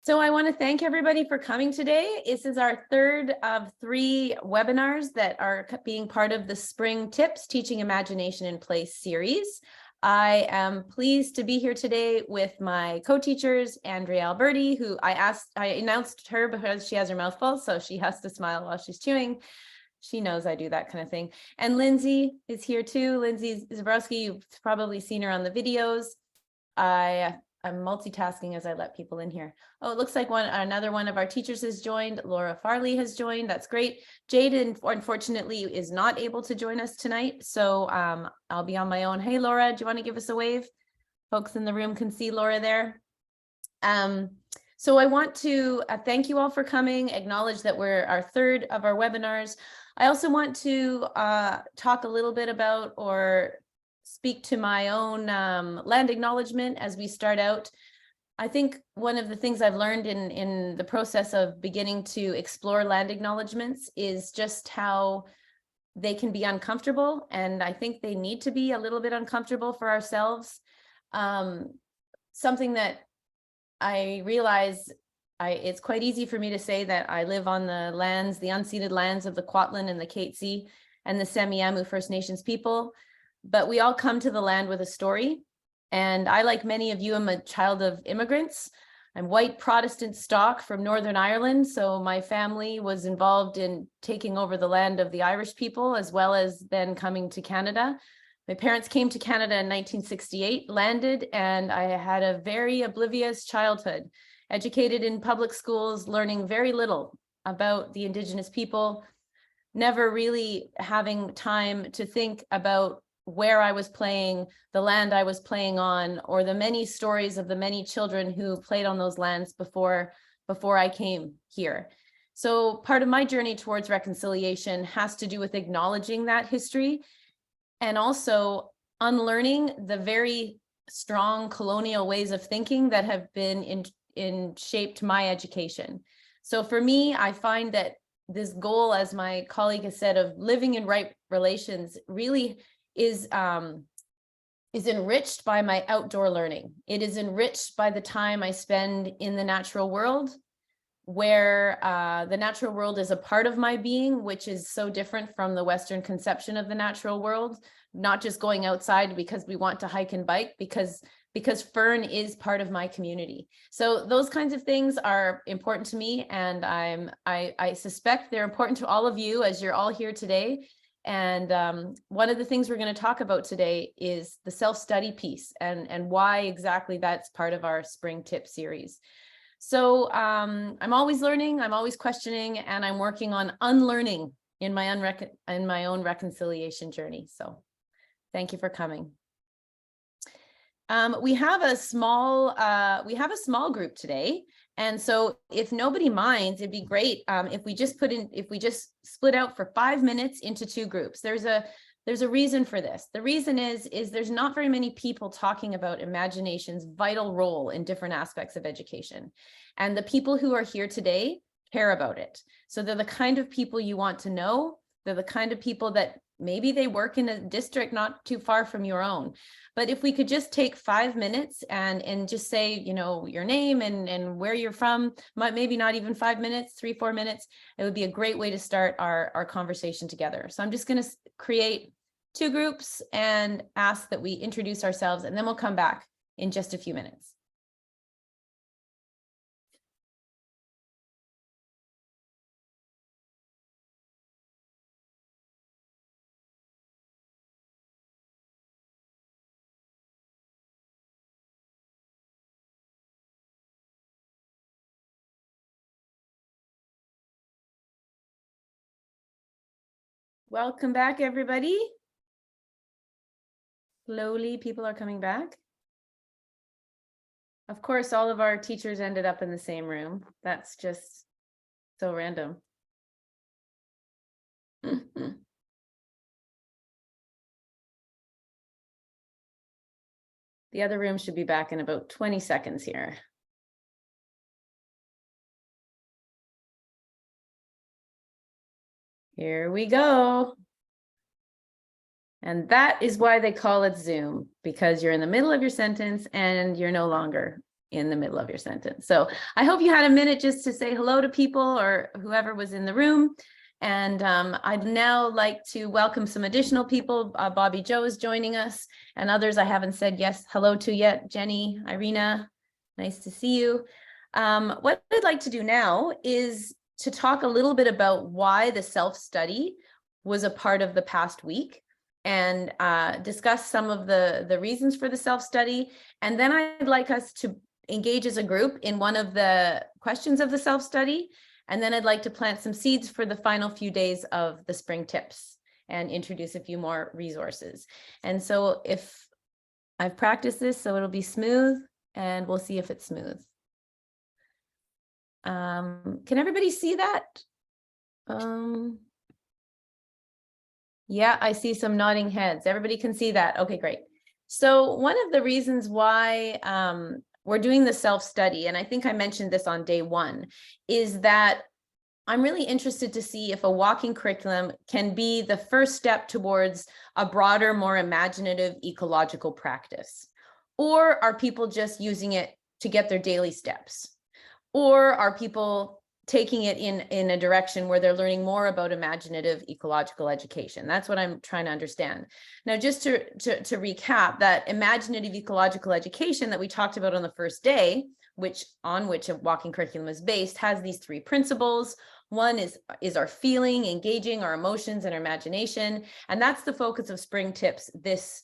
So I want to thank everybody for coming today. This is our third of 3 webinars that are being part of the Spring Tips Teaching Imagination in Play series. I am pleased to be here today with my co-teachers, Andrea Alberti, who I announced her because she has her mouth full, so she has to smile while she's chewing. She knows I do that kind of thing. And Lindsay is here too. Lindsay Zabrowski, you've probably seen her on the videos. I'm multitasking as I let people in here. Oh, it looks like another one of our teachers has joined. Laura Farley has joined. That's great. Jade, unfortunately, is not able to join us tonight, so I'll be on my own. Hey, Laura, do you want to give us a wave? Folks in the room can see Laura there. So I want to thank you all for coming, acknowledge that we're our third of our webinars. I also want to talk a little bit about or speak to my own land acknowledgement as we start out. I think one of the things I've learned in the process of beginning to explore land acknowledgements is just how they can be uncomfortable, and I think they need to be a little bit uncomfortable for ourselves. Something that I realize it's quite easy for me to say that I live on the lands, the unceded lands of the Kwantlen and the Katzie and the Semiahmoo First Nations people. But we all come to the land with a story. And I, like many of you, am a child of immigrants. I'm white Protestant stock from Northern Ireland. So my family was involved in taking over the land of the Irish people, as well as then coming to Canada. My parents came to Canada in 1968, landed, and I had a very oblivious childhood, educated in public schools, learning very little about the Indigenous people, never really having time to think about where I was playing, the land I was playing on, or the many stories of the many children who played on those lands before I came here. So part of my journey towards reconciliation has to do with acknowledging that history and also unlearning the very strong colonial ways of thinking that have been shaped my education. So for me, I find that this goal, as my colleague has said, of living in right relations really is enriched by my outdoor learning. It is enriched by the time I spend in the natural world, where the natural world is a part of my being, which is so different from the Western conception of the natural world, not just going outside because we want to hike and bike, because Fern is part of my community. So those kinds of things are important to me, and I suspect they're important to all of you as you're all here today. And one of the things we're going to talk about today is the self-study piece and why exactly that's part of our Spring Tip series. So I'm always learning, I'm always questioning, and I'm working on unlearning in my own reconciliation journey. So thank you for coming. We have a small group today. And so if nobody minds, it'd be great if we just split out for 5 minutes into 2 groups. There's a reason for this. The reason is there's not very many people talking about imagination's vital role in different aspects of education. And the people who are here today care about it. So they're the kind of people you want to know. They're the kind of people that maybe they work in a district not too far from your own. But if we could just take 5 minutes and just say, you know, your name and where you're from, maybe not even 5 minutes, 3-4 minutes, it would be a great way to start our conversation together. So I'm just going to create 2 groups and ask that we introduce ourselves, and then we'll come back in just a few minutes. Welcome back, everybody. Slowly, people are coming back. Of course, all of our teachers ended up in the same room. That's just so random. The other room should be back in about 20 seconds here. Here we go. And that is why they call it Zoom, because you're in the middle of your sentence and you're no longer in the middle of your sentence. So I hope you had a minute just to say hello to people or whoever was in the room. And I'd now like to welcome some additional people. Bobby Joe is joining us, and others I haven't said yes hello to yet. Jenny, Irina, nice to see you. What I'd like to do now is to talk a little bit about why the self-study was a part of the past week, and discuss some of the reasons for the self-study. And then I'd like us to engage as a group in one of the questions of the self-study. And then I'd like to plant some seeds for the final few days of the spring tips and introduce a few more resources. And so if I've practiced this, so it'll be smooth, and we'll see if it's smooth. Can everybody see that? Yeah, I see some nodding heads. Everybody can see that. Okay, great. So one of the reasons why we're doing the self-study, and I think I mentioned this on day one, is that I'm really interested to see if a walking curriculum can be the first step towards a broader, more imaginative ecological practice. Or are people just using it to get their daily steps? Or are people taking it in a direction where they're learning more about imaginative ecological education? That's what I'm trying to understand. Now, just to recap, that imaginative ecological education that we talked about on the first day, on which a walking curriculum is based, has these three principles. One is our feeling, engaging our emotions and our imagination. And that's the focus of Spring Tips this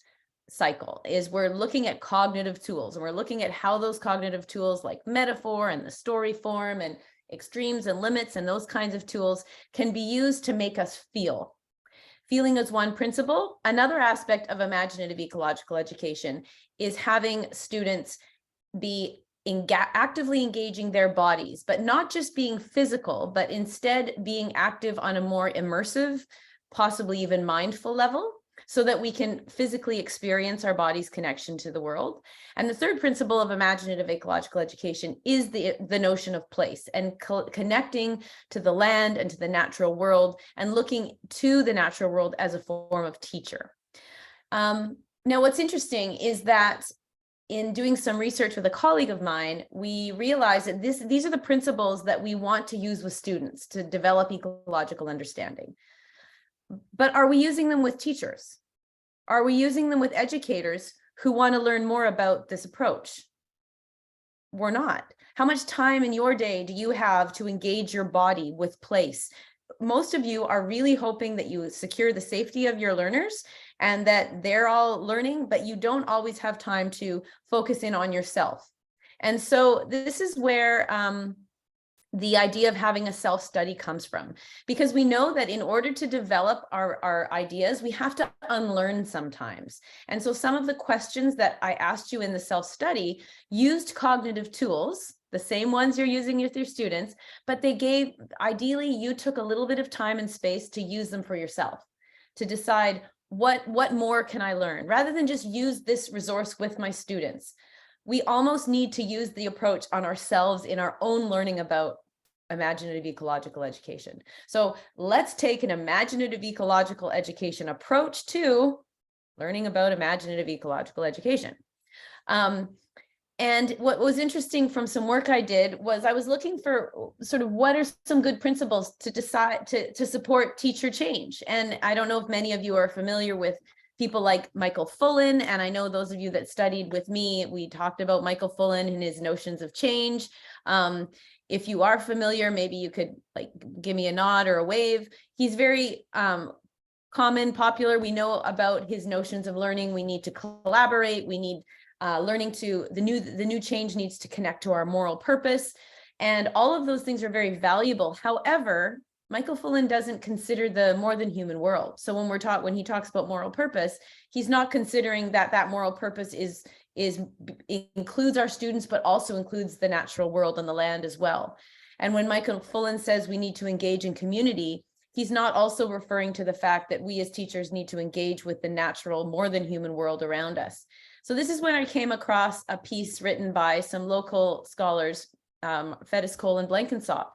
cycle, is we're looking at cognitive tools, and we're looking at how those cognitive tools like metaphor and the story form and extremes and limits and those kinds of tools can be used to make us feel. Feeling is one principle. Another aspect of imaginative ecological education is having students be actively engaging their bodies, but not just being physical, but instead being active on a more immersive, possibly even mindful level, so that we can physically experience our body's connection to the world. And the third principle of imaginative ecological education is the notion of place, and connecting to the land and to the natural world, and looking to the natural world as a form of teacher. Now, what's interesting is that in doing some research with a colleague of mine, we realized that these are the principles that we want to use with students to develop ecological understanding. But are we using them with teachers? Are we using them with educators who want to learn more about this approach? We're not. How much time in your day do you have to engage your body with place? Most of you are really hoping that you secure the safety of your learners and that they're all learning, but you don't always have time to focus in on yourself. And so this is where the idea of having a self-study comes from, because we know that in order to develop our ideas, we have to unlearn sometimes. And so some of the questions that I asked you in the self-study used cognitive tools, the same ones you're using with your students, but ideally you took a little bit of time and space to use them for yourself, to decide what more can I learn, rather than just use this resource with my students. We almost need to use the approach on ourselves in our own learning about imaginative ecological education. So let's take an imaginative ecological education approach to learning about imaginative ecological education. And what was interesting from some work I did was I was looking for sort of what are some good principles to decide to support teacher change. And I don't know if many of you are familiar with people like Michael Fullan, and I know those of you that studied with me, we talked about Michael Fullan and his notions of change. If you are familiar, maybe you could like give me a nod or a wave. He's very popular. We know about his notions of learning. We need to collaborate. We need learning to the new change needs to connect to our moral purpose. And all of those things are very valuable. However, Michael Fullan doesn't consider the more than human world. So when he talks about moral purpose, he's not considering that moral purpose includes our students, but also includes the natural world and the land as well. And when Michael Fullan says we need to engage in community, he's not also referring to the fact that we as teachers need to engage with the natural, more than human world around us. So this is when I came across a piece written by some local scholars, Fettis, Cole, and Blenkinsop.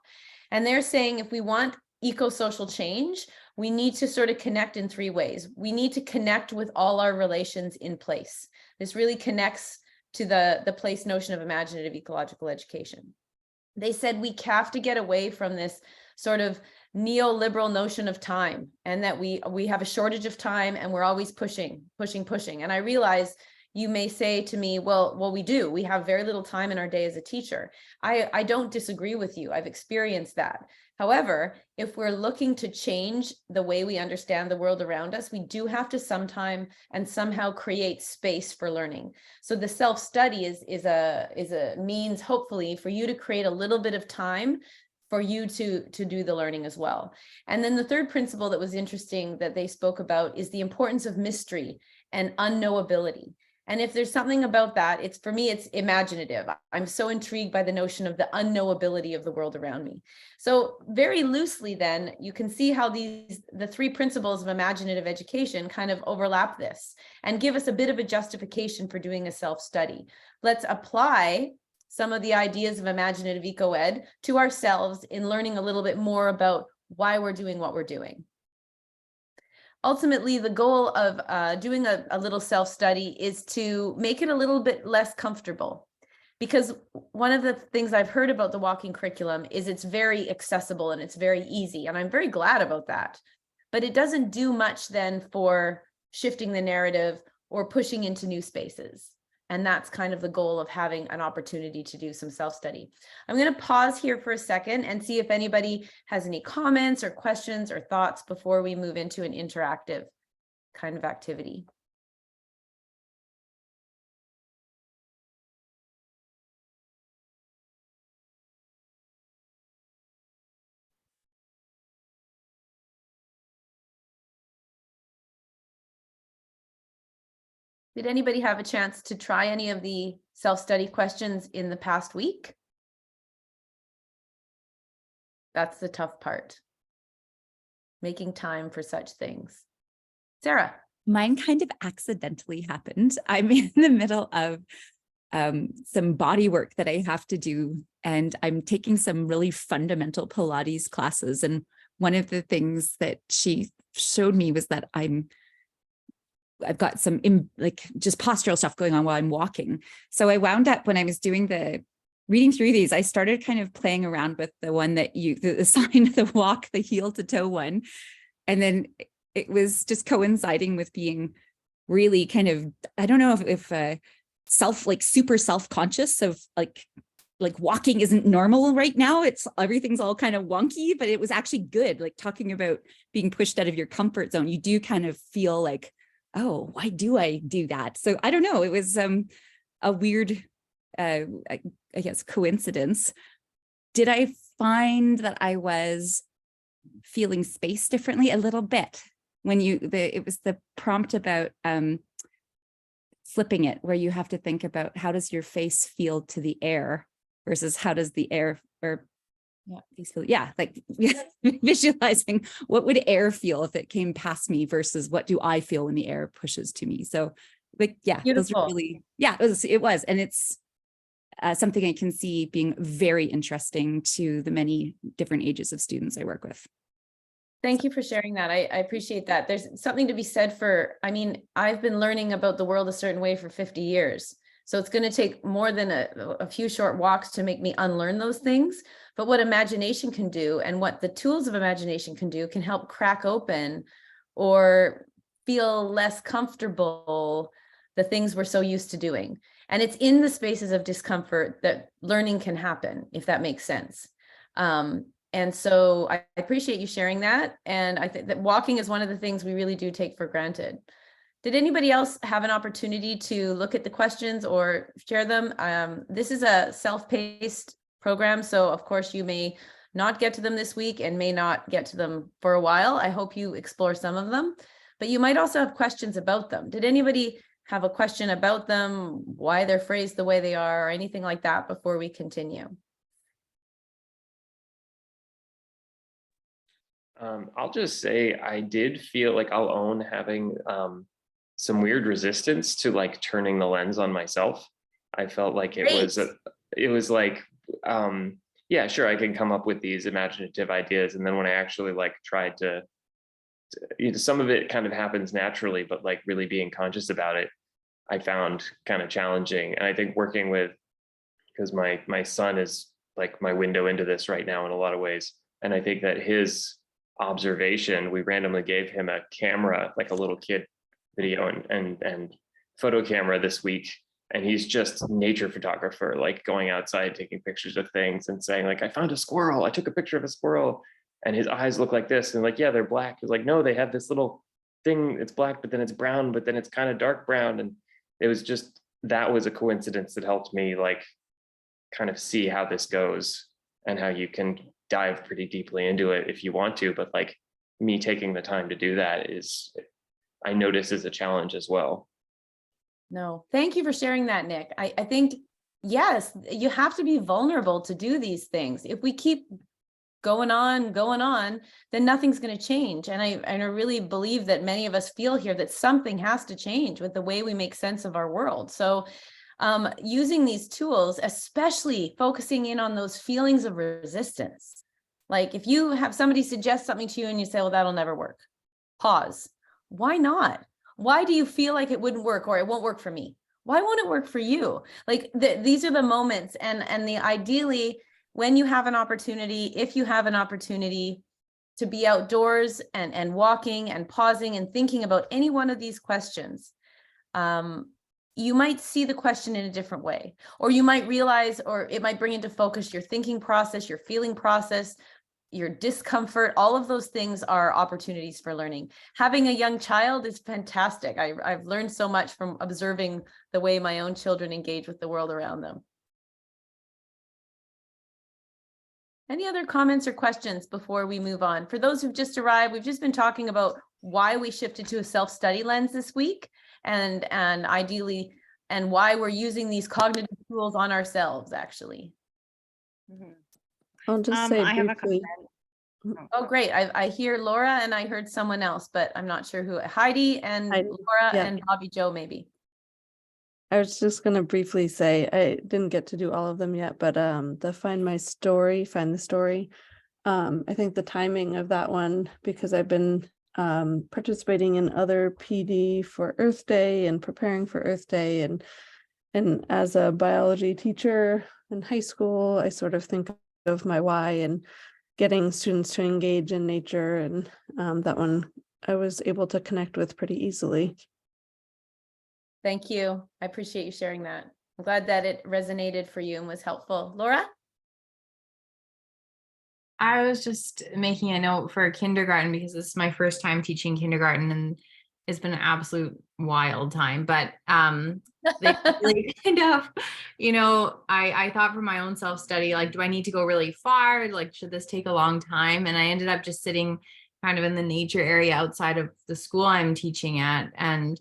And they're saying if we want eco-social change, we need to sort of connect in three ways. We need to connect with all our relations in place. This really connects to the place notion of imaginative ecological education. They said we have to get away from this sort of neoliberal notion of time, and that we have a shortage of time and we're always pushing. And I realize you may say to me, well, we have very little time in our day as a teacher. I don't disagree with you. I've experienced that. However, if we're looking to change the way we understand the world around us, we do have to sometime and somehow create space for learning. So the self-study is a means, hopefully, for you to create a little bit of time for you to do the learning as well. And then the third principle that was interesting that they spoke about is the importance of mystery and unknowability. And if there's something about that, for me, it's imaginative. I'm so intrigued by the notion of the unknowability of the world around me. So very loosely then, you can see how the three principles of imaginative education kind of overlap this and give us a bit of a justification for doing a self-study. Let's apply some of the ideas of imaginative eco-ed to ourselves in learning a little bit more about why we're doing what we're doing. Ultimately, the goal of doing a little self-study is to make it a little bit less comfortable. Because one of the things I've heard about the walking curriculum is it's very accessible and it's very easy. And I'm very glad about that. But it doesn't do much then for shifting the narrative or pushing into new spaces. And that's kind of the goal of having an opportunity to do some self-study. I'm going to pause here for a second and see if anybody has any comments or questions or thoughts before we move into an interactive kind of activity. Did anybody have a chance to try any of the self-study questions in the past week? That's the tough part. Making time for such things. Sarah. Mine kind of accidentally happened. I'm in the middle of some body work that I have to do, and I'm taking some really fundamental Pilates classes. And one of the things that she showed me was that I've got some just postural stuff going on while I'm walking. So I wound up, when I was doing reading through these, I started kind of playing around with the one that the sign of the walk, the heel to toe one. And then it was just coinciding with being really kind of, I don't know if super self-conscious of like walking isn't normal right now. Everything's all kind of wonky, but it was actually good. Like talking about being pushed out of your comfort zone, you do kind of feel like, oh, why do I do that? So I don't know. It was a weird, I guess, coincidence. Did I find that I was feeling space differently? A little bit. When it was the prompt about flipping it, where you have to think about how does your face feel to the air versus how does the air visualizing what would air feel if it came past me versus what do I feel when the air pushes to me. So Beautiful. Those are really, it was. And it's something I can see being very interesting to the many different ages of students I work with. Thank you for sharing that. I appreciate that. There's something to be said for, I've been learning about the world a certain way for 50 years. So it's going to take more than a few short walks to make me unlearn those things. But what imagination can do and what the tools of imagination can do can help crack open or feel less comfortable the things we're so used to doing. And it's in the spaces of discomfort that learning can happen, if that makes sense. And so I appreciate you sharing that. And I think that walking is one of the things we really do take for granted. Did anybody else have an opportunity to look at the questions or share them? This is a self-paced program, so of course you may not get to them this week and may not get to them for a while. I hope you explore some of them, but you might also have questions about them. Did anybody have a question about them, why they're phrased the way they are, or anything like that before we continue? I'll just say I did feel like I'll own having some weird resistance to like turning the lens on myself. I felt like it was like, yeah, sure, I can come up with these imaginative ideas. And then when I actually like tried to some of it kind of happens naturally, but like really being conscious about it, I found kind of challenging. And I think working with, because my son is like my window into this right now in a lot of ways. And I think that his observation, we randomly gave him a camera, like a little kid video and photo camera this week. And he's just nature photographer, like going outside, taking pictures of things and saying like, I found a squirrel. I took a picture of a squirrel and his eyes look like this. And like, yeah, they're black. He's like, no, they have this little thing. It's black, but then it's brown, but then it's kind of dark brown. And it was just, that was a coincidence that helped me like kind of see how this goes and how you can dive pretty deeply into it if you want to, but like me taking the time to do that is, I notice, is a challenge as well. No, thank you for sharing that, Nick. I think, yes, you have to be vulnerable to do these things. If we keep going on, then nothing's going to change. And I really believe that many of us feel here that something has to change with the way we make sense of our world. So using these tools, especially focusing in on those feelings of resistance. Like if you have somebody suggest something to you and you say, well, that'll never work. Pause. Why not? Why do you feel like it wouldn't work or it won't work for me? Why won't it work for you? Like these are the moments and the ideally when you have an opportunity, if you have an opportunity to be outdoors and walking and pausing and thinking about any one of these questions, you might see the question in a different way, or you might realize, or it might bring into focus your thinking process, your feeling process, your discomfort. All of those things are opportunities for learning. Having a young child is fantastic. I've learned so much from observing the way my own children engage with the world around them. Any other comments or questions before we move on? For those who've just arrived, we've just been talking about why we shifted to a self-study lens this week and ideally, and why we're using these cognitive tools on ourselves, actually. I'll just say I have a briefly. comment. Oh, great. I hear Laura and I heard someone else, but I'm not sure who. Heidi and Heidi, Laura yeah. and Bobby Joe, maybe. I was just going to briefly say, I didn't get to do all of them yet, but the find the story. I think the timing of that one, because I've been participating in other PD for Earth Day and preparing for Earth Day, and as a biology teacher in high school, I sort of think of my why and getting students to engage in nature, and that one I was able to connect with pretty easily. Thank you. I appreciate you sharing that. I'm glad that it resonated for you and was helpful. Laura? I was just making a note for kindergarten because this is my first time teaching kindergarten and it's been an absolute wild time. But they really kind of, I thought for my own self-study, like, do I need to go really far? Like, should this take a long time? And I ended up just sitting kind of in the nature area outside of the school I'm teaching at. And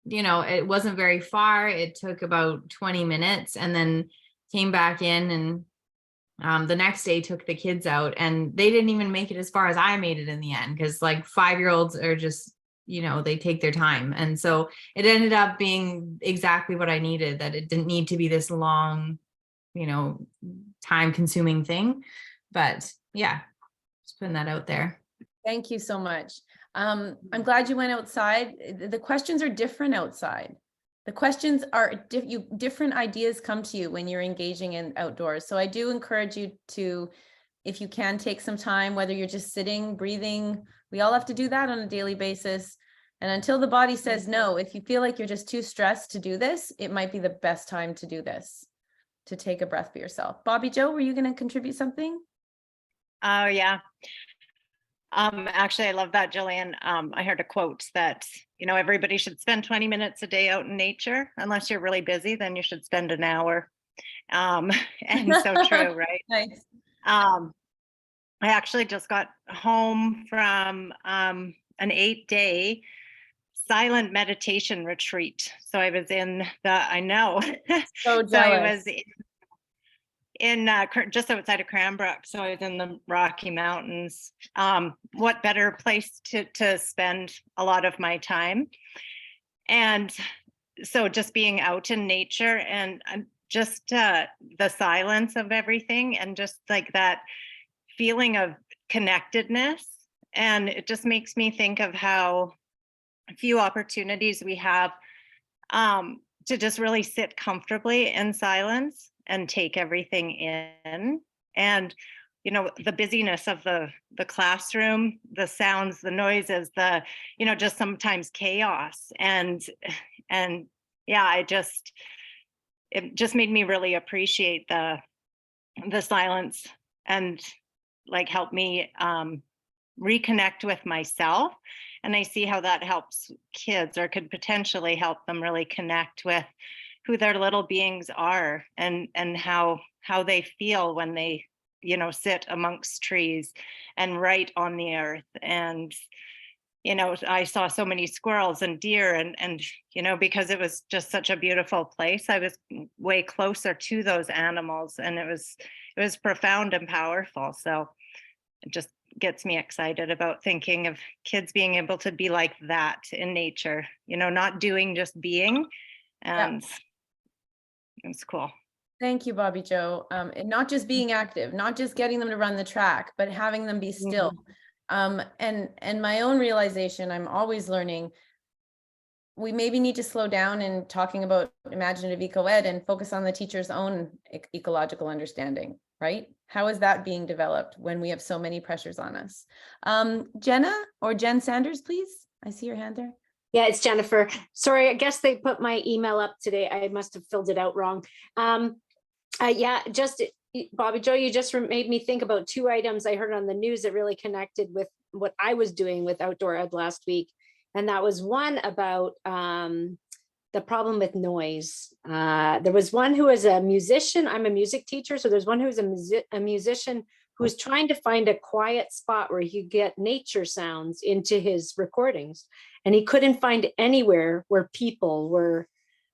it wasn't very far. It took about 20 minutes and then came back in and the next day took the kids out and they didn't even make it as far as I made it in the end. Cause like 5-year-olds are just, they take their time. And so it ended up being exactly what I needed, that it didn't need to be this long, time consuming thing. But yeah, just putting that out there. Thank you so much. I'm glad you went outside. The questions are different outside. The questions are different ideas come to you when you're engaging in outdoors. So I do encourage you to, if you can, take some time, whether you're just sitting, breathing. We all have to do that on a daily basis. And until the body says no, if you feel like you're just too stressed to do this, it might be the best time to do this, to take a breath for yourself. Bobby Joe, were you going to contribute something? Oh, yeah. Actually, I love that, Jillian. I heard a quote that, everybody should spend 20 minutes a day out in nature. Unless you're really busy, then you should spend an hour. And so true, right? Nice. I actually just got home from an 8-day silent meditation retreat. So I was in I know. So jealous. So I was in just outside of Cranbrook. So I was in the Rocky Mountains. What better place to spend a lot of my time? And so just being out in nature and just the silence of everything and just like that feeling of connectedness. And it just makes me think of how few opportunities we have to just really sit comfortably in silence and take everything in. And the busyness of the classroom, the sounds, the noises, just sometimes chaos, and yeah, it just made me really appreciate the silence, and like help me reconnect with myself. And I see how that helps kids, or could potentially help them really connect with who their little beings are, and how they feel when they sit amongst trees and right on the earth. And I saw so many squirrels and deer, and because it was just such a beautiful place, I was way closer to those animals, and it was profound and powerful. So it just gets me excited about thinking of kids being able to be like that in nature, not doing, just being. And it's cool. Thank you, Bobby Joe. And not just being active, not just getting them to run the track, but having them be still. And my own realization, I'm always learning, we maybe need to slow down in talking about imaginative eco-ed and focus on the teacher's own ecological understanding, right? How is that being developed when we have so many pressures on us? Jenna or Jen Sanders, please. I see your hand there. Yeah, it's Jennifer. Sorry, I guess they put my email up today. I must have filled it out wrong. Just Bobby Joe, you just made me think about two items I heard on the news that really connected with what I was doing with Outdoor Ed last week. And that was one about the problem with noise. There was one who was a musician. I'm a music teacher. So there's one who's a musician who was trying to find a quiet spot where he could get nature sounds into his recordings. And he couldn't find anywhere where people were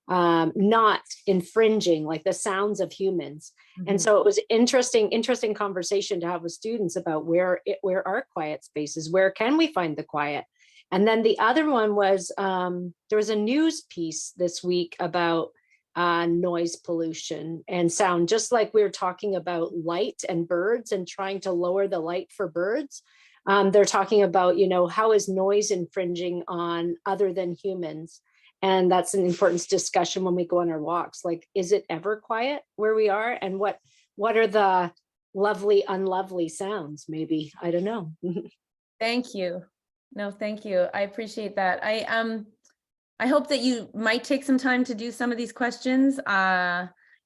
not infringing, like the sounds of humans. And so it was interesting conversation to have with students about where are quiet spaces, where can we find the quiet? And then the other one was, there was a news piece this week about noise pollution and sound, just like we were talking about light and birds and trying to lower the light for birds. They're talking about, how is noise infringing on other than humans? And that's an important discussion when we go on our walks. Like, is it ever quiet where we are? And what are the lovely, unlovely sounds? Maybe, I don't know. Thank you. No, thank you. I appreciate that. I hope that you might take some time to do some of these questions.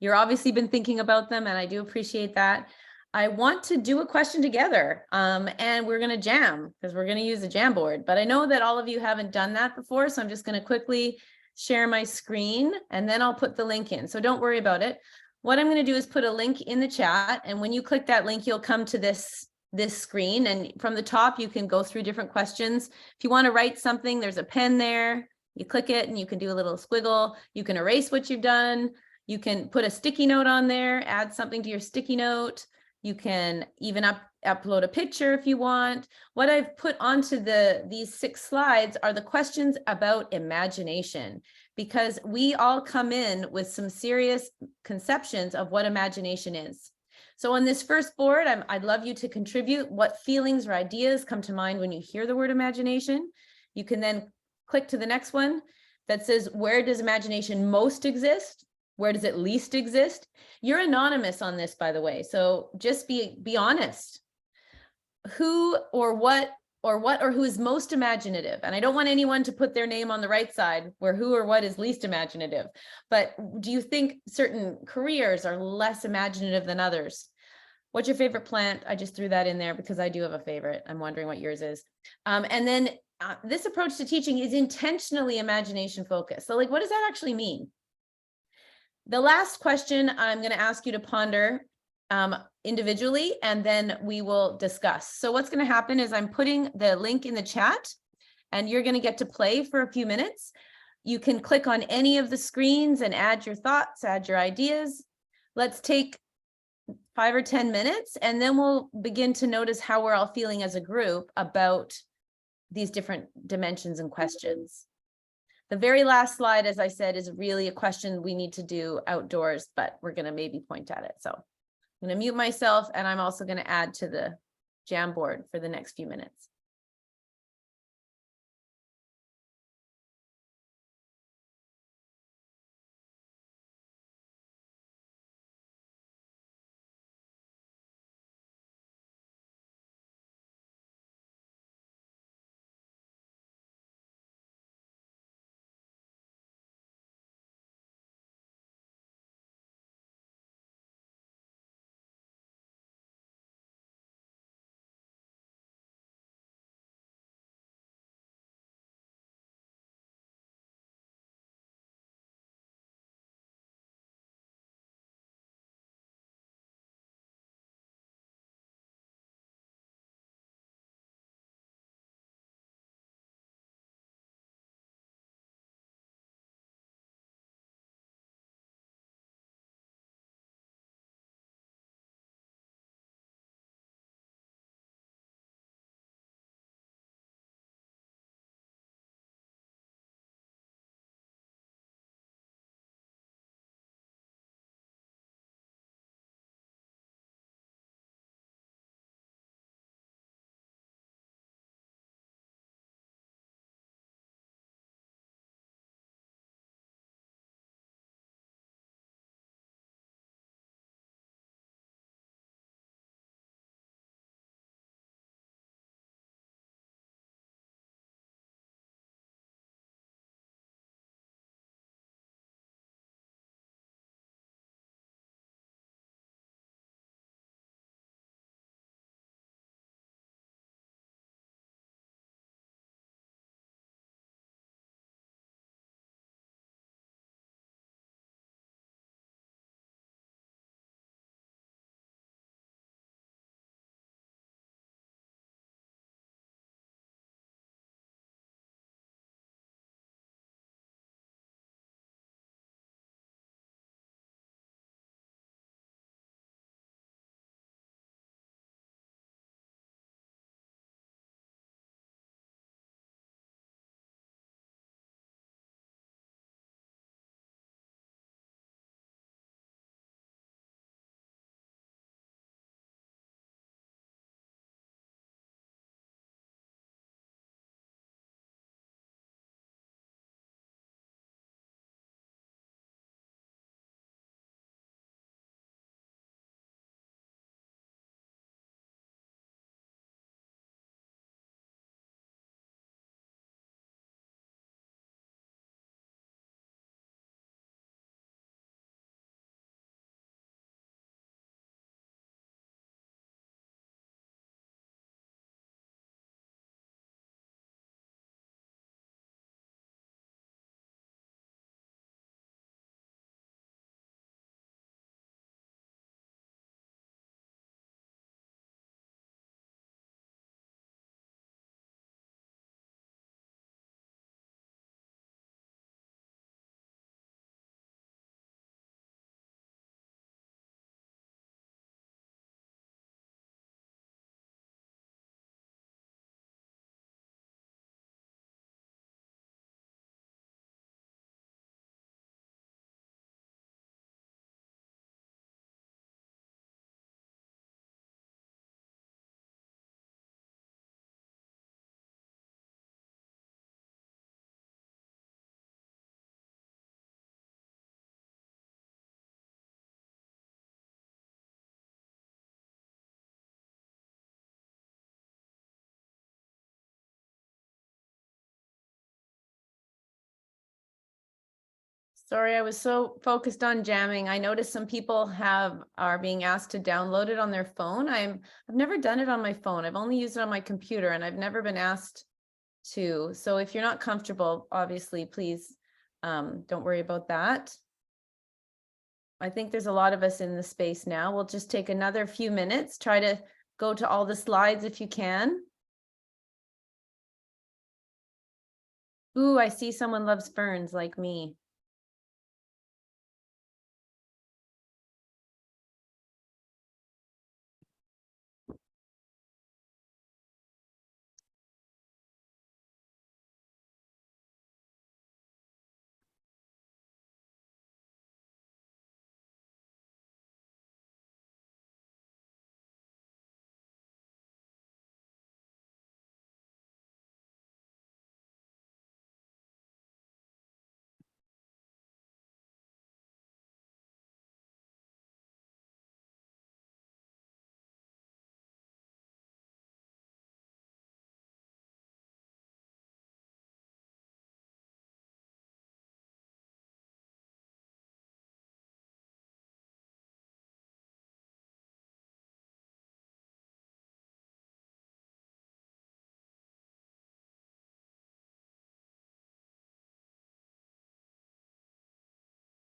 You're obviously been thinking about them, and I do appreciate that. I want to do a question together, and we're going to jam, because we're going to use a Jamboard. But I know that all of you haven't done that before, so I'm just going to quickly share my screen, and then I'll put the link in. So don't worry about it. What I'm going to do is put a link in the chat, and when you click that link, you'll come to this screen, and from the top, you can go through different questions. If you want to write something, there's a pen there. You click it, and you can do a little squiggle. You can erase what you've done. You can put a sticky note on there, add something to your sticky note. You can even upload a picture if you want. What I've put onto these 6 slides are the questions about imagination, because we all come in with some serious conceptions of what imagination is. So on this first board, I'd love you to contribute what feelings or ideas come to mind when you hear the word imagination. You can then click to the next one that says, where does imagination most exist? Where does it least exist? You're anonymous on this, by the way, so just be honest. Who or what or who is most imaginative? And I don't want anyone to put their name on the right side where who or what is least imaginative. But do you think certain careers are less imaginative than others? What's your favorite plant? I just threw that in there because I do have a favorite. I'm wondering what yours is. And then this approach to teaching is intentionally imagination focused. So like, what does that actually mean? The last question I'm going to ask you to ponder individually, and then we will discuss. So what's going to happen is I'm putting the link in the chat, and you're going to get to play for a few minutes. You can click on any of the screens and add your thoughts, add your ideas. Let's take 5 or 10 minutes, and then we'll begin to notice how we're all feeling as a group about these different dimensions and questions. The very last slide, as I said, is really a question we need to do outdoors, but we're going to maybe point at it. So I'm going to mute myself, and I'm also going to add to the Jamboard for the next few minutes. Sorry, I was so focused on jamming. I noticed some people are being asked to download it on their phone. I've never done it on my phone. I've only used it on my computer and I've never been asked to. So if you're not comfortable, obviously, please don't worry about that. I think there's a lot of us in the space now. We'll just take another few minutes, try to go to all the slides if you can. Ooh, I see someone loves ferns like me.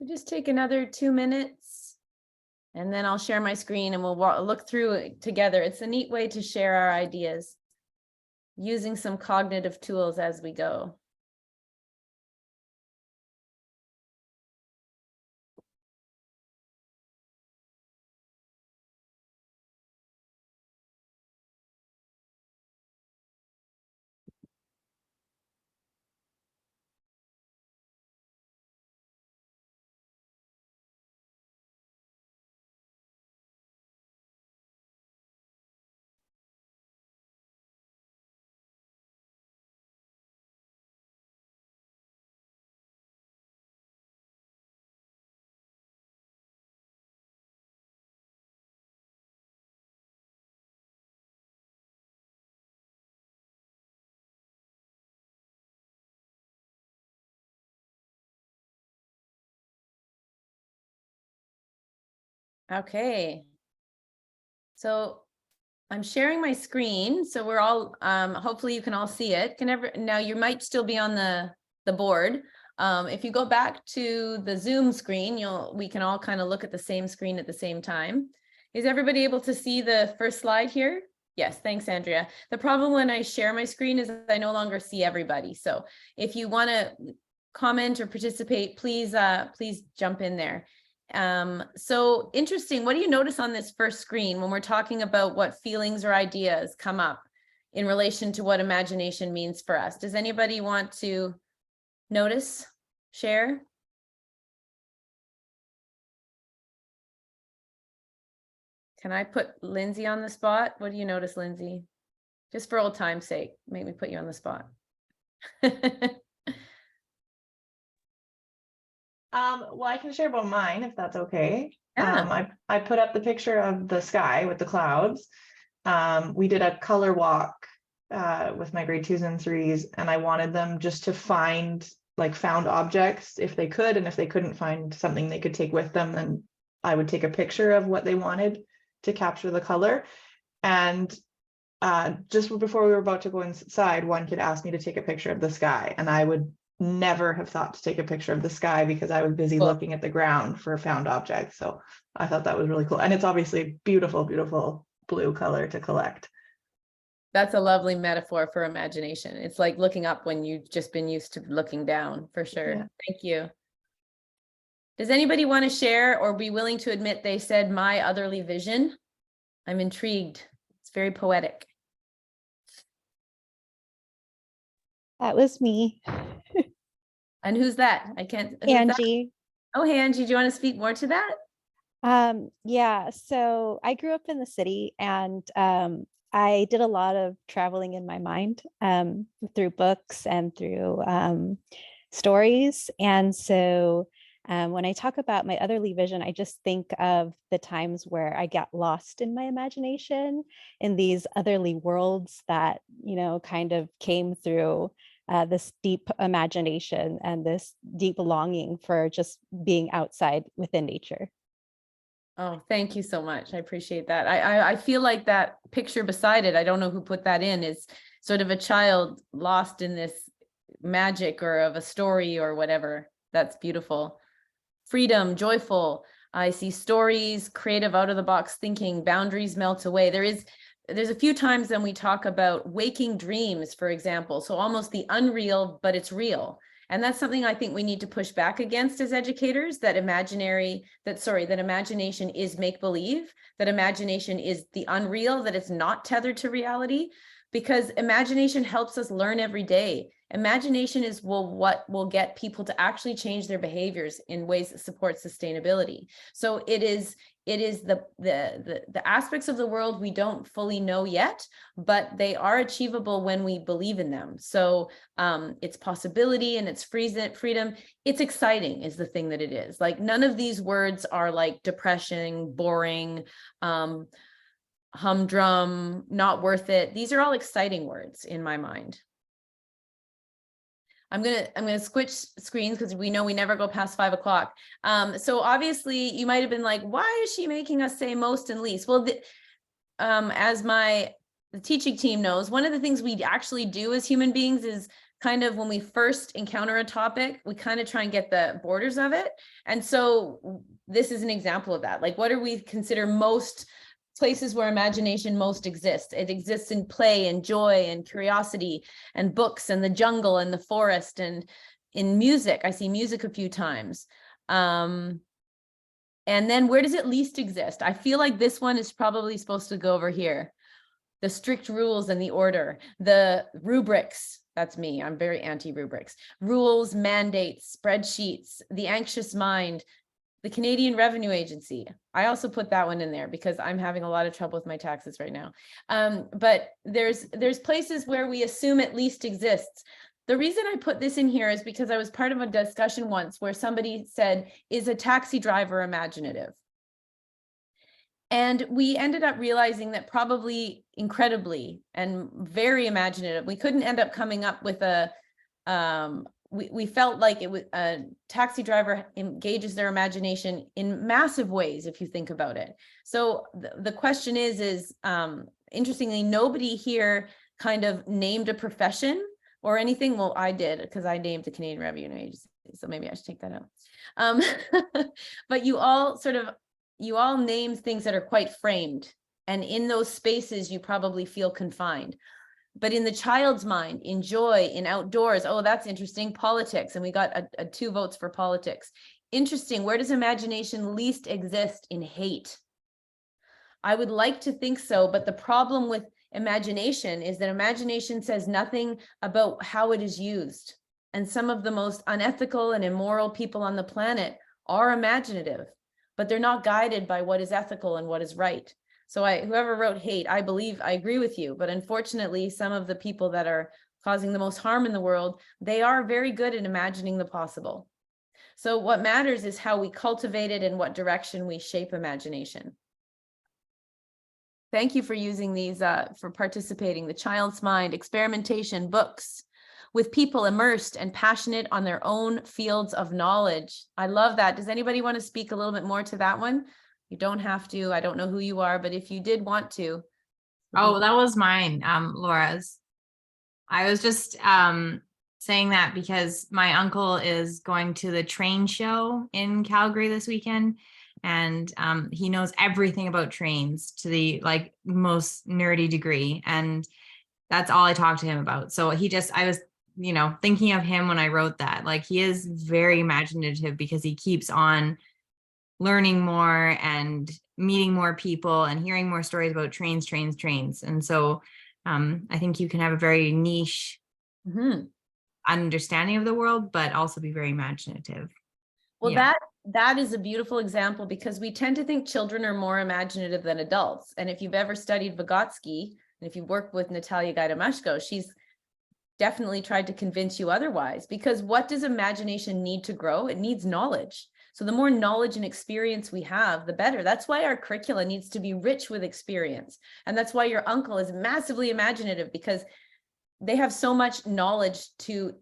We'll just take another 2 minutes and then I'll share my screen and we'll look through it together. It's a neat way to share our ideas using some cognitive tools as we go. Okay. So I'm sharing my screen. So we're all, hopefully you can all see it. Now you might still be on the board. If you go back to the Zoom screen, we can all kind of look at the same screen at the same time. Is everybody able to see the first slide here? Yes, thanks, Andrea. The problem when I share my screen is I no longer see everybody. So if you want to comment or participate, please jump in there. So interesting. What do you notice on this first screen when we're talking about what feelings or ideas come up in relation to what imagination means for us? Does anybody want to notice, share? Can I put Lindsay on the spot? What do you notice, Lindsay? Just for old time's sake, make me put you on the spot. Well, I can share about mine if that's okay. Yeah. I put up the picture of the sky with the clouds. We did a color walk with my grade 2s and 3s, and I wanted them just to find found objects if they could, and if they couldn't find something they could take with them, then I would take a picture of what they wanted to capture the color. And just before we were about to go inside, one kid asked me to take a picture of the sky, and I would never have thought to take a picture of the sky because I was busy looking at the ground for found objects. So I thought that was really cool. And it's obviously a beautiful, beautiful blue color to collect. That's a lovely metaphor for imagination. It's like looking up when you've just been used to looking down, for sure. Yeah. Thank you. Does anybody want to share or be willing to admit they said my otherly vision? I'm intrigued. It's very poetic. That was me, And who's that? I can't. Who's that? Angie. Oh, hey, Angie, do you want to speak more to that? Yeah, so I grew up in the city, and I did a lot of traveling in my mind through books and through stories. And so when I talk about my otherly vision, I just think of the times where I got lost in my imagination in these otherly worlds that, kind of came through this deep imagination and this deep longing for just being outside within nature. Oh, thank you so much. I appreciate that. I feel like that picture beside it, I don't know who put that in, is sort of a child lost in this magic or of a story or whatever. That's beautiful. Freedom, joyful. I see stories, creative, out of the box thinking, boundaries melt away. There's a few times then we talk about waking dreams, for example. So almost the unreal, but it's real. And that's something I think we need to push back against as educators, that imagination is make-believe, that imagination is the unreal, that it's not tethered to reality, because imagination helps us learn every day. Imagination is what will get people to actually change their behaviors in ways that support sustainability. So it is the aspects of the world we don't fully know yet, but they are achievable when we believe in them. So it's possibility and it's freedom. It's exciting is the thing that it is. Like, none of these words are like depression, boring, humdrum, not worth it. These are all exciting words in my mind. I'm gonna switch screens because we know we never go past 5 o'clock. So obviously you might have been like, why is she making us say most and least? Well, as the teaching team knows, one of the things we actually do as human beings is kind of, when we first encounter a topic, we kind of try and get the borders of it. And so this is an example of that. Like, what do we consider most places where imagination most exists? It exists in play and joy and curiosity and books and the jungle and the forest and in music. I see music a few times. And then where does it least exist? I feel like this one is probably supposed to go over here. The strict rules and the order, the rubrics. That's me. I'm very anti-rubrics. Rules, mandates, spreadsheets, the anxious mind, the Canadian Revenue Agency. I also put that one in there because I'm having a lot of trouble with my taxes right now. But there's places where we assume it least exists. The reason I put this in here is because I was part of a discussion once where somebody said, is a taxi driver imaginative? And we ended up realizing that probably incredibly and very imaginative. We couldn't end up coming up with a, we felt like it was a taxi driver engages their imagination in massive ways, if you think about it. So the question is interestingly, nobody here kind of named a profession or anything. Well, I did, because I named the Canadian Revenue Agency, so maybe I should take that out. But you all name things that are quite framed, and in those spaces you probably feel confined. But in the child's mind, in joy, in outdoors, oh, that's interesting, politics, and we got 2 votes for politics. Interesting, where does imagination least exist? In hate. I would like to think so, but the problem with imagination is that imagination says nothing about how it is used. And some of the most unethical and immoral people on the planet are imaginative, but they're not guided by what is ethical and what is right. So whoever wrote hate, I agree with you, but unfortunately, some of the people that are causing the most harm in the world, they are very good at imagining the possible. So what matters is how we cultivate it and what direction we shape imagination. Thank you for using these, for participating. The child's mind, experimentation, books, with people immersed and passionate on their own fields of knowledge. I love that. Does anybody want to speak a little bit more to that one? You don't have to. I don't know who you are, but if you did want to. Oh, that was mine, Laura's. I was just saying that because my uncle is going to the train show in Calgary this weekend, and he knows everything about trains to the most nerdy degree, and that's all I talked to him about. So I was thinking of him when I wrote that. Like, he is very imaginative because he keeps on learning more and meeting more people and hearing more stories about trains. And so I think you can have a very niche understanding of the world, but also be very imaginative. Well, yeah. That is a beautiful example, because we tend to think children are more imaginative than adults. And if you've ever studied Vygotsky, and if you work with Natalia Gaidomashko, she's definitely tried to convince you otherwise, because what does imagination need to grow? It needs knowledge. So the more knowledge and experience we have, the better. That's why our curricula needs to be rich with experience. And that's why your uncle is massively imaginative, because they have so much knowledge to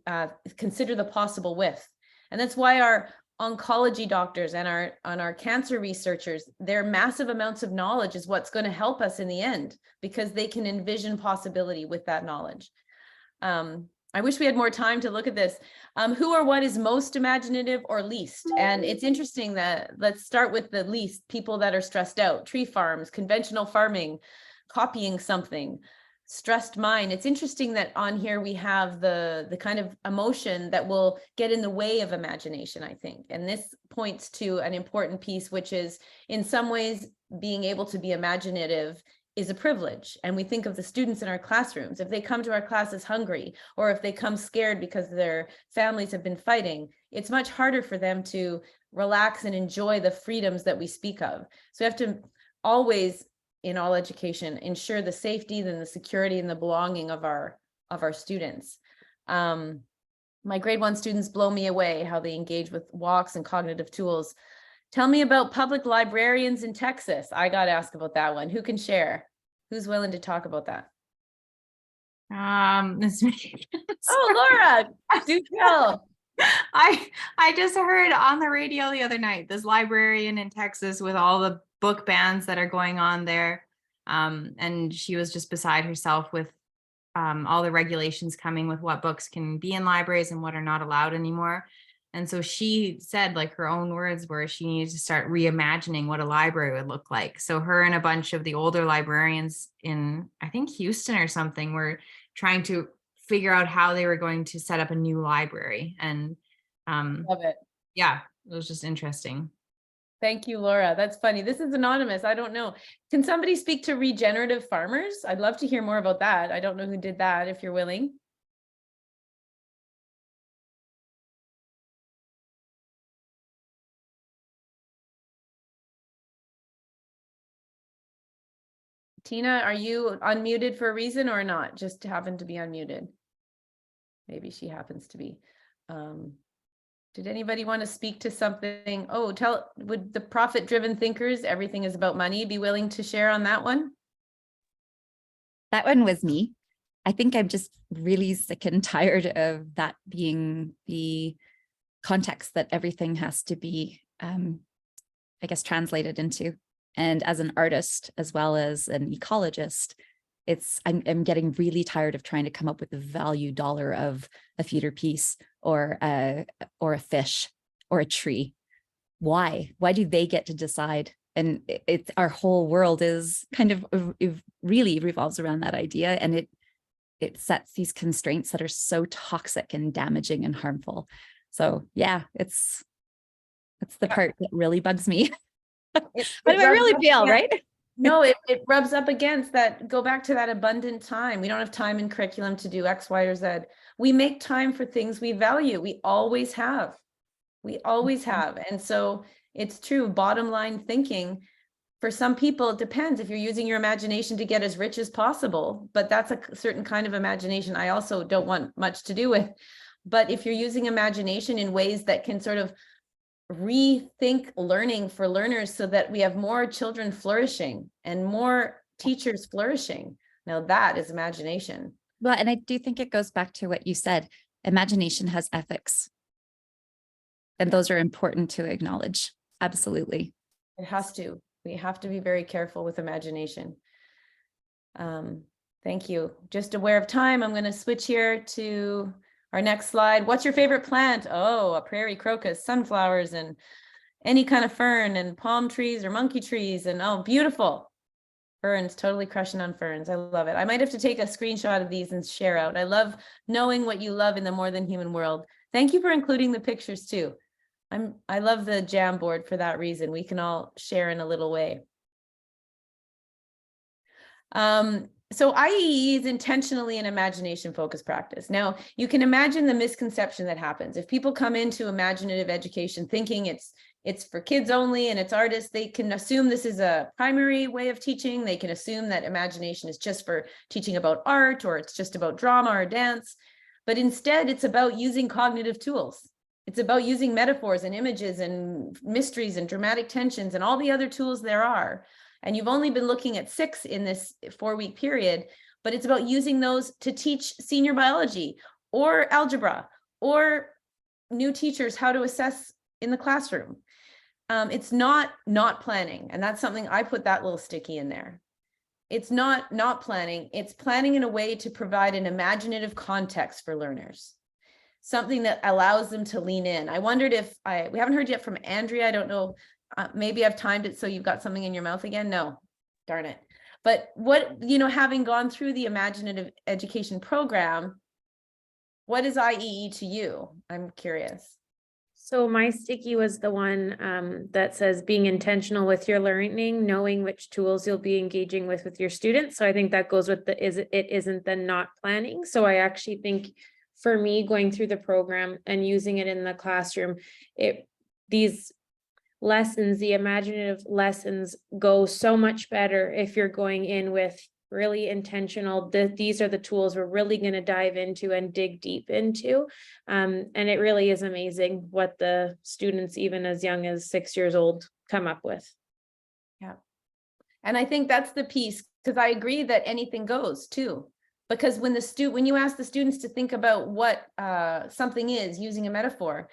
consider the possible with. And that's why our oncology doctors and our cancer researchers, their massive amounts of knowledge is what's going to help us in the end, because they can envision possibility with that knowledge. I wish we had more time to look at this. Who or what is most imaginative or least? And it's interesting that, let's start with the least, people that are stressed out, tree farms, conventional farming, copying something, stressed mind. It's interesting that on here we have the kind of emotion that will get in the way of imagination, I think. And this points to an important piece, which is in some ways being able to be imaginative is a privilege. And we think of the students in our classrooms. If they come to our classes hungry, or if they come scared because their families have been fighting, it's much harder for them to relax and enjoy the freedoms that we speak of. So we have to always, in all education, ensure the safety and the security and the belonging of our students. My grade 1 students blow me away how they engage with walks and cognitive tools. Tell me about public librarians in Texas. I got asked about that one. Who can share? Who's willing to talk about that? This Oh, Laura, do tell. I just heard on the radio the other night, this librarian in Texas with all the book bans that are going on there. And she was just beside herself with all the regulations coming with what books can be in libraries and what are not allowed anymore. And so she said, like, her own words were she needed to start reimagining what a library would look like. So her and a bunch of the older librarians in, I think, Houston or something, were trying to figure out how they were going to set up a new library. And Love it. yeah, it was just interesting. Thank you, Laura. That's funny. This is anonymous. I don't know. Can somebody speak to regenerative farmers? I'd love to hear more about that. I don't know who did that, if you're willing. Tina, are you unmuted for a reason or not? Just happen to be unmuted. Maybe she happens to be. Did anybody want to speak to something? Oh, would the profit-driven thinkers, everything is about money, be willing to share on that one? That one was me. I think I'm just really sick and tired of that being the context that everything has to be, I guess, translated into. And as an artist, as well as an ecologist, I'm getting really tired of trying to come up with the value dollar of a feeder piece or a fish or a tree. Why do they get to decide? And it's our whole world is kind of, it really revolves around that idea. And it sets these constraints that are so toxic and damaging and harmful. So yeah, it's the part that really bugs me. But I really feel, right? No, it rubs up against that. Go back to that abundant time. We don't have time in curriculum to do X, Y, or Z. We make time for things we value. We always have. We always have. And so it's true. Bottom line thinking, for some people, it depends if you're using your imagination to get as rich as possible, but that's a certain kind of imagination I also don't want much to do with. But if you're using imagination in ways that can sort of rethink learning for learners so that we have more children flourishing and more teachers flourishing. Now that is imagination. Well, and I do think it goes back to what you said. Imagination has ethics. And those are important to acknowledge. Absolutely. It has to. We have to be very careful with imagination. Thank you. Just aware of time, I'm going to switch here to our next slide. What's your favorite plant? Oh, a prairie crocus, sunflowers, and any kind of fern, and palm trees or monkey trees. And oh, beautiful. Ferns, totally crushing on ferns. I love it. I might have to take a screenshot of these and share out. I love knowing what you love in the more than human world. Thank you for including the pictures too. I love the Jamboard for that reason. We can all share in a little way. So IEE is intentionally an imagination focused practice. Now, you can imagine the misconception that happens. If people come into imaginative education thinking it's for kids only and it's artists, they can assume this is a primary way of teaching. They can assume that imagination is just for teaching about art, or it's just about drama or dance. But instead, it's about using cognitive tools. It's about using metaphors and images and mysteries and dramatic tensions and all the other tools there are. And you've only been looking at 6 in this 4-week period. but it's about using those to teach senior biology or algebra or new teachers how to assess in the classroom. It's not planning. And that's something I put that little sticky in there. It's not planning. It's planning in a way to provide an imaginative context for learners, something that allows them to lean in. I wondered if we haven't heard yet from Andrea. I don't know. Maybe I've timed it so you've got something in your mouth again. No, darn it. But what, having gone through the imaginative education program, what is IEE to you? I'm curious. So my sticky was the one that says being intentional with your learning, knowing which tools you'll be engaging with your students. So I think that goes with it isn't the not planning. So I actually think for me going through the program and using it in the classroom, these lessons, the imaginative lessons go so much better if you're going in with really intentional. These are the tools we're really going to dive into and dig deep into. And it really is amazing what the students, even as young as 6 years old, come up with. Yeah. And I think that's the piece, because I agree that anything goes too. Because when you ask the students to think about what something is, using a metaphor,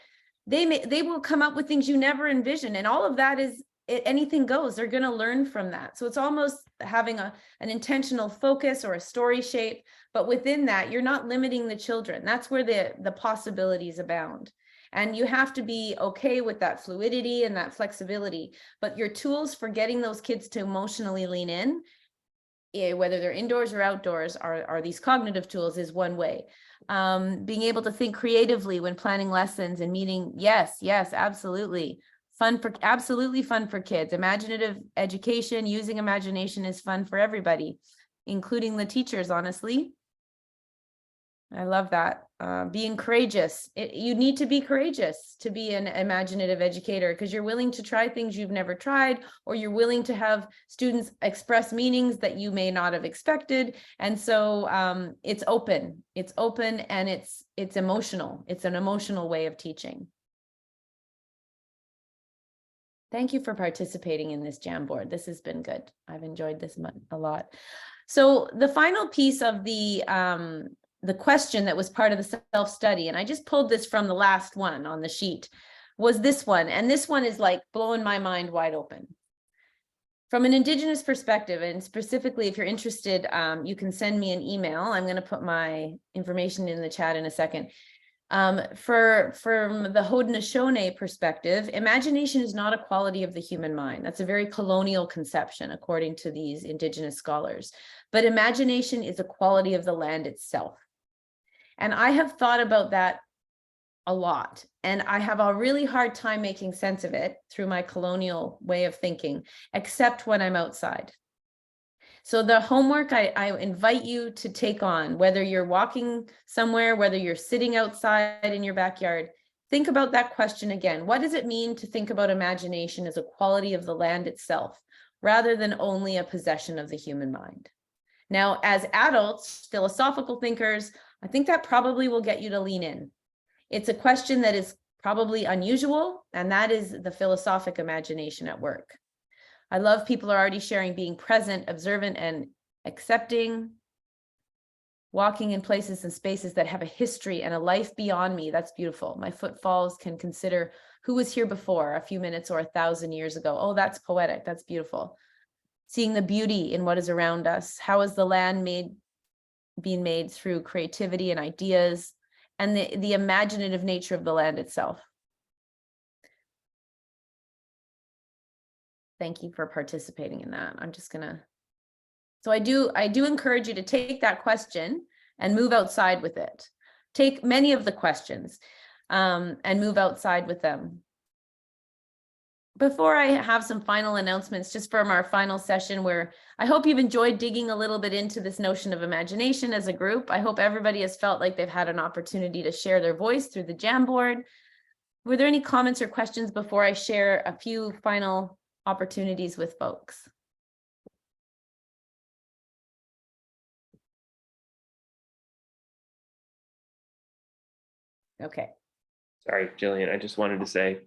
they will come up with things you never envisioned. And all of that is anything goes. They're going to learn from that. So it's almost having an intentional focus or a story shape, but within that, you're not limiting the children. That's where the possibilities abound. And you have to be okay with that fluidity and that flexibility. But your tools for getting those kids to emotionally lean in, whether they're indoors or outdoors, are these cognitive tools is one way. Being able to think creatively when planning lessons and meeting, yes, absolutely. Absolutely fun for kids. Imaginative education, using imagination is fun for everybody, including the teachers, honestly. I love that. Being courageous. You need to be courageous to be an imaginative educator, because you're willing to try things you've never tried, or you're willing to have students express meanings that you may not have expected. And so it's open and it's emotional. It's an emotional way of teaching. Thank you for participating in this Jamboard. This has been good. I've enjoyed this a lot. So the final piece of the question that was part of the self-study, and I just pulled this from the last one on the sheet, was this one. And this one is like blowing my mind wide open. From an Indigenous perspective, and specifically if you're interested, you can send me an email. I'm going to put my information in the chat in a second. From the Haudenosaunee perspective, imagination is not a quality of the human mind. That's a very colonial conception, according to these Indigenous scholars. But imagination is a quality of the land itself. And I have thought about that a lot, and I have a really hard time making sense of it through my colonial way of thinking, except when I'm outside. So the homework I invite you to take on, whether you're walking somewhere, whether you're sitting outside in your backyard, think about that question again. What does it mean to think about imagination as a quality of the land itself, rather than only a possession of the human mind? Now, as adults, philosophical thinkers, I think that probably will get you to lean in. It's a question that is probably unusual, and that is the philosophic imagination at work. I love people are already sharing being present, observant, and accepting, walking in places and spaces that have a history and a life beyond me. That's beautiful. My footfalls can consider who was here before, a few minutes or 1,000 years ago. Oh, that's poetic. That's beautiful. Seeing the beauty in what is around us. How is the land being made through creativity and ideas, and the imaginative nature of the land itself. Thank you for participating in that. I'm just gonna, so I do encourage you to take that question and move outside with it. Take many of the questions and move outside with them. Before I have some final announcements, just from our final session, where I hope you've enjoyed digging a little bit into this notion of imagination as a group. I hope everybody has felt like they've had an opportunity to share their voice through the Jamboard. Were there any comments or questions before I share a few final opportunities with folks? Okay. Sorry, Jillian, I just wanted to say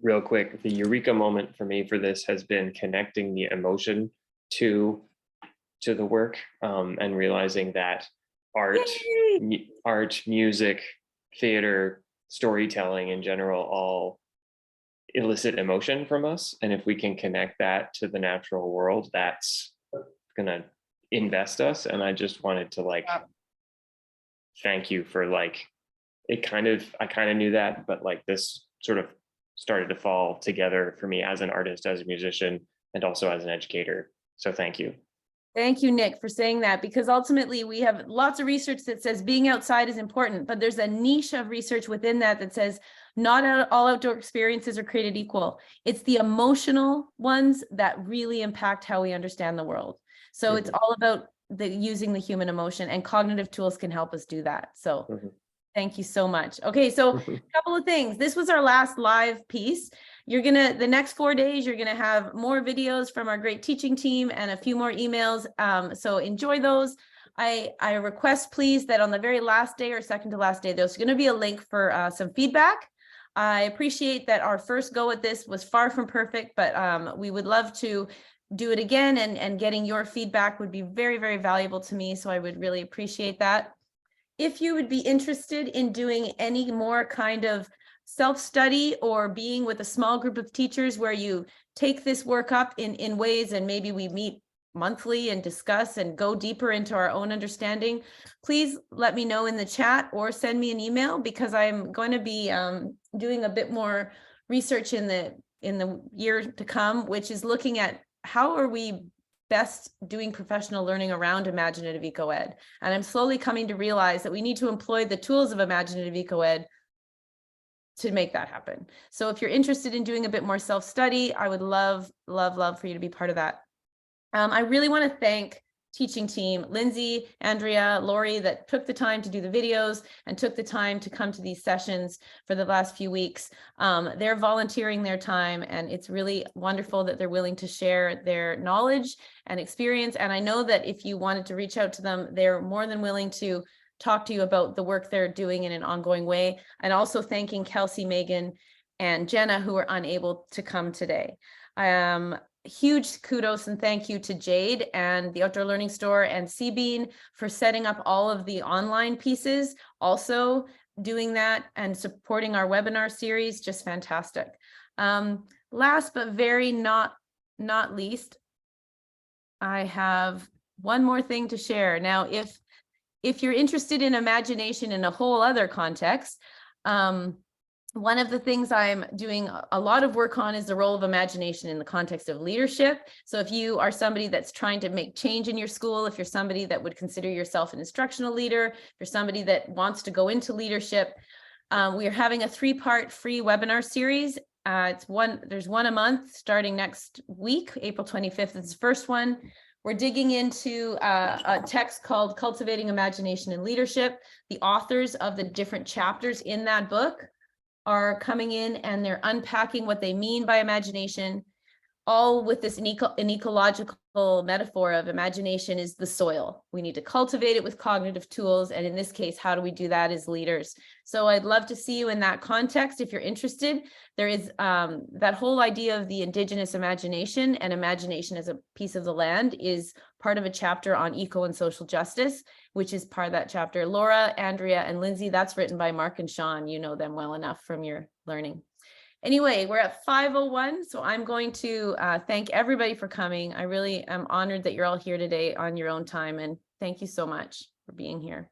real quick, the eureka moment for me for this has been connecting the emotion to to the work, and realizing that art, art, music, theater, storytelling in general all elicit emotion from us. And if we can connect that to the natural world, that's gonna invest us. And I just wanted to like thank you for like I kind of knew that, but like this sort of started to fall together for me as an artist, as a musician, and also as an educator. So thank you. Thank you, Nick, for saying that, because ultimately we have lots of research that says being outside is important, but there's a niche of research within that that says not all outdoor experiences are created equal. It's the emotional ones that really impact how we understand the world. So it's all about using the human emotion, and cognitive tools can help us do that. So thank you so much. Okay, so a couple of things. This was our last live piece. The next 4 days, you're gonna have more videos from our great teaching team and a few more emails. So enjoy those. I request please that on the very last day or second to last day, there's gonna be a link for some feedback. I appreciate that our first go at this was far from perfect, but we would love to do it again, and getting your feedback would be very, very valuable to me. So I would really appreciate that. If you would be interested in doing any more kind of self-study or being with a small group of teachers where you take this work up in ways, and maybe we meet monthly and discuss and go deeper into our own understanding, please let me know in the chat or send me an email, because I'm going to be doing a bit more research in the year to come, which is looking at how are we best doing professional learning around imaginative eco-ed. And I'm slowly coming to realize that we need to employ the tools of imaginative eco-ed to make that happen. So if you're interested in doing a bit more self-study, I would love, love, love for you to be part of that. I really want to thank teaching team, Lindsay, Andrea, Lori, that took the time to do the videos and took the time to come to these sessions for the last few weeks. They're volunteering their time, and it's really wonderful that they're willing to share their knowledge and experience. And I know that if you wanted to reach out to them, they're more than willing to talk to you about the work they're doing in an ongoing way. And also thanking Kelsey, Megan, and Jenna, who are unable to come today. Huge kudos and thank you to Jade and the Outdoor Learning Store and CBean for setting up all of the online pieces, also doing that and supporting our webinar series. Just fantastic. Last but very not least, I have one more thing to share. Now, if you're interested in imagination in a whole other context, one of the things I'm doing a lot of work on is the role of imagination in the context of leadership. So if you are somebody that's trying to make change in your school, if you're somebody that would consider yourself an instructional leader, if you're somebody that wants to go into leadership, we are having a 3-part free webinar series. There's one a month starting next week, April 25th is the first one. We're digging into a text called Cultivating Imagination in Leadership. The authors of the different chapters in that book are coming in, and they're unpacking what they mean by imagination, all with this an ecological metaphor of imagination is the soil. We need to cultivate it with cognitive tools. And in this case, how do we do that as leaders? So I'd love to see you in that context. If you're interested, there is that whole idea of the indigenous imagination, and imagination as a piece of the land is part of a chapter on eco and social justice, which is part of that chapter. Laura, Andrea, and Lindsay, that's written by Mark and Sean. You know them well enough from your learning. Anyway, we're at 5:01, so I'm going to thank everybody for coming. I really am honored that you're all here today on your own time, and thank you so much for being here.